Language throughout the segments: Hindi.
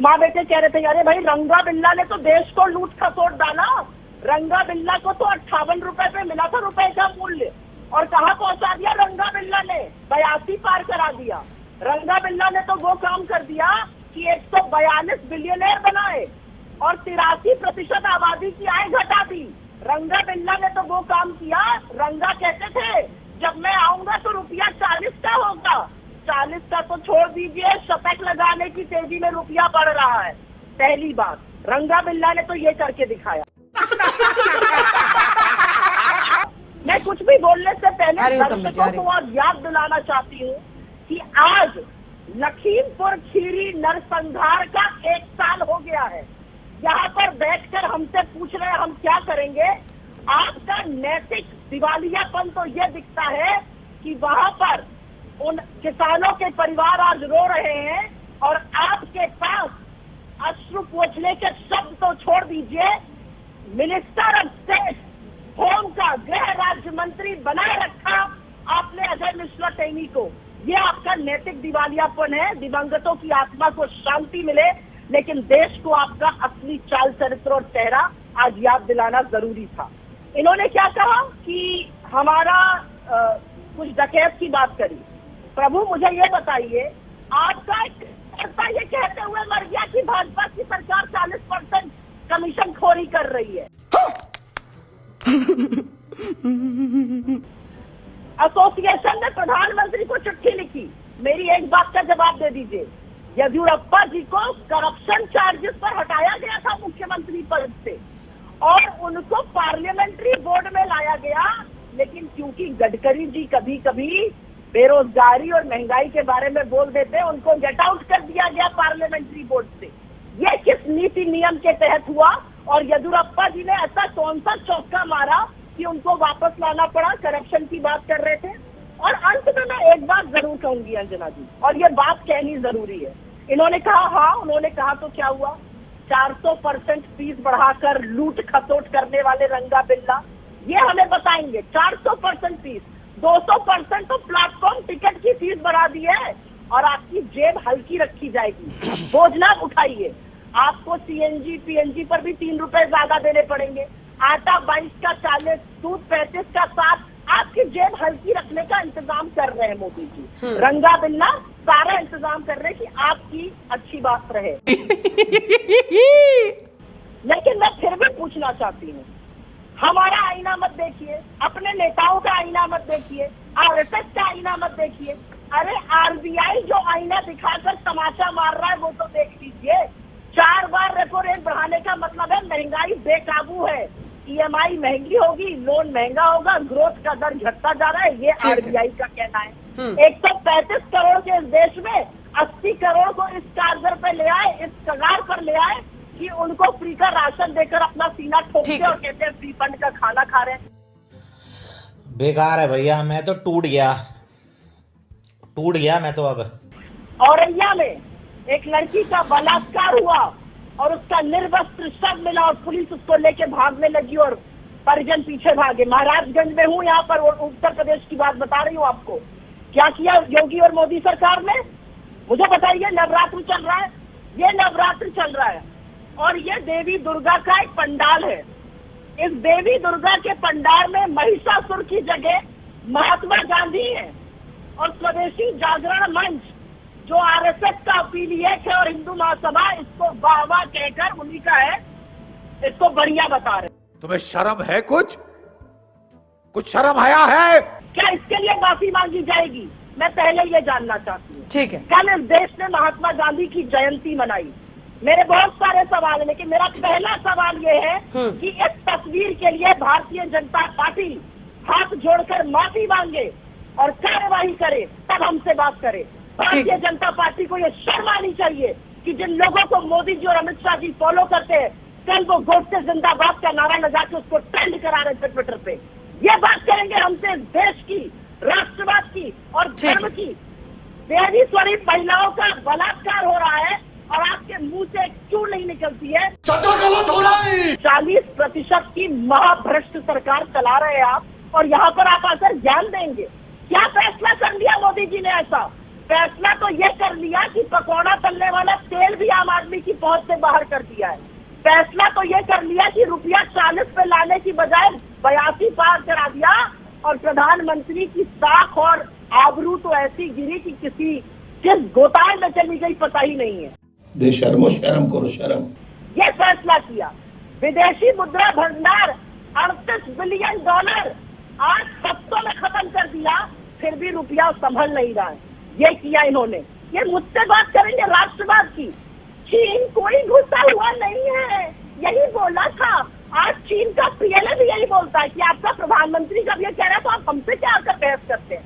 माँ बेटे कह रहे थे अरे भाई रंगा बिल्ला ने तो देश को लूट खसोट डाला। रंगा बिल्ला को तो 58 रुपए पे मिला था रुपए का मूल्य, और कहाँ पहुंचा दिया रंगा बिल्ला ने? 82 पार करा दिया। रंगा बिल्ला ने तो वो काम कर दिया कि 142 बिलियनर बनाए और 83% आबादी की आय घटा दी। रंगा बिल्ला ने तो वो काम किया, रंगा कहते थे जब मैं आऊंगा तो रुपया 40 का होगा। 40 का तो छोड़ दीजिए, शतक लगाने की तेजी में रुपया बढ़ रहा है। पहली बात, रंगा बिल्ला ने तो ये करके दिखाया। मैं कुछ भी बोलने से पहले दर्शकों को और याद दिलाना चाहती हूँ कि आज लखीमपुर खीरी नरसंहार का 1 साल हो गया है। यहाँ पर बैठकर हमसे पूछ रहे हैं हम क्या करेंगे। आपका नैतिक दिवालियापन तो ये दिखता है कि वहाँ पर उन किसानों के परिवार आज रो रहे हैं और आपके पास अश्रु पोंछने के शब्द तो छोड़ दीजिए, मिनिस्टर ऑफ स्टेट होम का गृह राज्य मंत्री बनाए रखा आपने अजय मिश्रा टेनी को। ये आपका नैतिक दिवालियापन है। दिवंगतों की आत्मा को शांति मिले, लेकिन देश को आपका असली चाल चरित्र और चेहरा आज याद दिलाना जरूरी था। इन्होंने क्या कहा कि हमारा कुछ डकैत की बात करी। प्रभु मुझे ये बताइए, आपका एक नेता ये कहते हुए मर गया कि भाजपा की सरकार 40% कमीशन खोरी कर रही है। एसोसिएशन ने प्रधानमंत्री को चिट्ठी लिखी। मेरी एक बात का जवाब दे दीजिए, येदियुरप्पा जी को करप्शन चार्जेस पर हटाया गया था मुख्यमंत्री पद से और उनको पार्लियामेंट्री बोर्ड में लाया गया, लेकिन क्योंकि गडकरी जी कभी कभी बेरोजगारी और महंगाई के बारे में बोल देते हैं, उनको गेट आउट कर दिया गया पार्लियामेंट्री बोर्ड से। ये किस नीति नियम के तहत हुआ? और येदियुरप्पा जी ने ऐसा कौन सा चौका मारा कि उनको वापस लाना पड़ा? करप्शन की बात कर रहे थे। और अंत में मैं एक बात जरूर कहूंगी अंजना जी, और ये बात कहनी जरूरी है। इन्होंने कहा, हाँ उन्होंने कहा तो क्या हुआ? 400% फीस बढ़ाकर लूट खसोट करने वाले रंगा बिल्ला ये हमें बताएंगे। 400% फीस, 200% तो प्लेटफॉर्म टिकट की फीस बढ़ा दी है और आपकी जेब हल्की रखी जाएगी। बोझ ना उठाइए। आपको सीएनजी पीएनजी पर भी 3 रुपए ज्यादा देने पड़ेंगे। आटा 22 का 40, दूध 35 का 7। आपकी जेब हल्की रखने का इंतजाम कर रहे हैं मोदी जी। रंगा बिल्ला सारा इंतजाम कर रहे हैं कि आपकी अच्छी बात रहे। लेकिन मैं फिर भी पूछना चाहती हूँ, हमारा आईना मत देखिए, अपने नेताओं का आईना मत देखिए, आरएसएस का आईना मत देखिए। अरे आरबीआई जो आईना दिखाकर तमाशा मार रहा है वो तो देख लीजिए। 4 बार रेपो रेट बढ़ाने का मतलब है महंगाई बेकाबू है, ईएमआई महंगी होगी, लोन महंगा होगा, ग्रोथ का दर घटता जा रहा है। ये आरबीआई का कहना है। 135 करोड़ के इस देश में 80 करोड़ को इस कारगर पे ले आए, इस कगार पर ले आए कि उनको फ्री का राशन देकर अपना सीना ठोकते और कहते हैं फ्री फंड का खाना खा रहे हैं। बेकार है भैया, मैं तो टूट गया मैं तो। अब औरैया में एक लड़की का बलात्कार हुआ और उसका निर्वस्त्र शव मिला और पुलिस उसको लेके भागने लगी और परिजन पीछे भागे। महाराजगंज में हूँ, यहाँ पर उत्तर प्रदेश की बात बता रही हूँ आपको। क्या किया योगी और मोदी सरकार ने? मुझे बताइए। नवरात्र चल रहा है, ये नवरात्र चल रहा है और ये देवी दुर्गा का एक पंडाल है। इस देवी दुर्गा के पंडाल में महिषासुर की जगह महात्मा गांधी है और स्वदेशी जागरण मंच जो आरएसएस का अफिलिएट है और हिंदू महासभा इसको वाह वाह कहकर उन्हीं का है, इसको बढ़िया बता रहे। तुम्हें शर्म है? कुछ शर्म आया है क्या? इसके लिए माफी मांगी जाएगी? मैं पहले ये जानना चाहती हूँ। ठीक है। कल इस देश ने महात्मा गांधी की जयंती मनाई। मेरे बहुत सारे सवाल है, लेकिन मेरा पहला सवाल ये है कि इस तस्वीर के लिए भारतीय जनता पार्टी हाथ जोड़कर माफी मांगे और कार्यवाही करे, तब हमसे बात करे। भारतीय जनता पार्टी को ये शर्म आनी चाहिए कि जिन लोगों को मोदी जी और अमित शाह जी फॉलो करते हैं, कल वो गोडसे जिंदाबाद का नारा लगा के उसको ट्रेंड करा रहे थे ट्विटर पे। ये बात करेंगे हमसे देश की, राष्ट्रवाद की और धर्म की। देवी स्वरूप महिलाओं का बलात्कार हो रहा है और आपके मुंह से क्यों नहीं निकलती है? 40% की महाभ्रष्ट सरकार चला रहे हैं आप और यहाँ पर आप आकर ज्ञान देंगे। क्या फैसला कर लिया मोदी जी ने ऐसा फैसला तो ये कर लिया कि पकौड़ा तलने वाला तेल भी आम आदमी की पहुंच से बाहर कर दिया है। फैसला तो ये कर लिया कि ₹40 पे लाने की बजाय 82 पार करा दिया, और प्रधानमंत्री की साख और आबरू तो ऐसी गिरी कि किस गोताए में चली गई पता ही नहीं है। बेशर्मो शर्म करो शर्म। ये फैसला किया। विदेशी मुद्रा भंडार $38 बिलियन आज सप्तों में खत्म कर दिया, फिर भी रुपया संभल नहीं रहा है। ये किया इन्होंने। ये मुझसे बात करेंगे राष्ट्रवाद की। चीन कोई घुसा हुआ नहीं है, यही बोला था। आज चीन का पीएलए भी यही बोलता है कि आपका प्रधानमंत्री जब ये कह रहा है तो आप हमसे क्या आकर बहस करते हैं।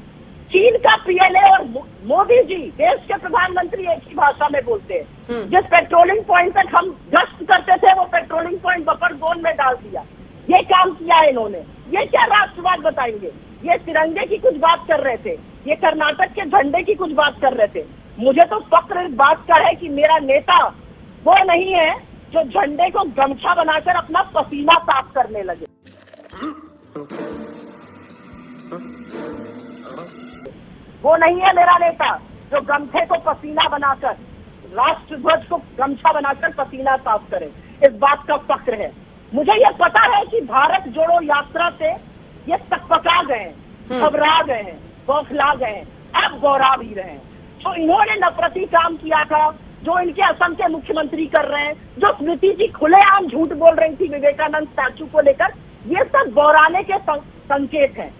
चीन का पीएलए और मोदी जी देश के प्रधानमंत्री एक ही भाषा में बोलते हैं। जिस पेट्रोलिंग पॉइंट तक हम गश्त करते थे वो पेट्रोलिंग पॉइंट बफर जोन में डाल दिया। ये काम किया है इन्होंने। ये क्या राष्ट्रवाद बताएंगे? ये तिरंगे की कुछ बात कर रहे थे, ये कर्नाटक के झंडे की कुछ बात कर रहे थे। मुझे तो फक्र इस बात का है कि मेरा नेता वो नहीं है जो झंडे को गमछा बनाकर अपना पसीना साफ करने लगे। वो नहीं है मेरा नेता जो गमछे को पसीना बनाकर, राष्ट्रध्वज को गमछा बनाकर पसीना साफ करे। इस बात का फक्र है। मुझे ये पता है कि भारत जोड़ो यात्रा से ये सकपका गए हैं, घबरा गए हैं, बौखला गए हैं, अब गौरा भी रहे हैं। जो इन्होंने नफरती काम किया था, जो इनके असम के मुख्यमंत्री कर रहे हैं, जो स्मृति जी खुलेआम झूठ बोल रही थी विवेकानंद स्टैचू को लेकर, ये सब गौराने के संकेत हैं।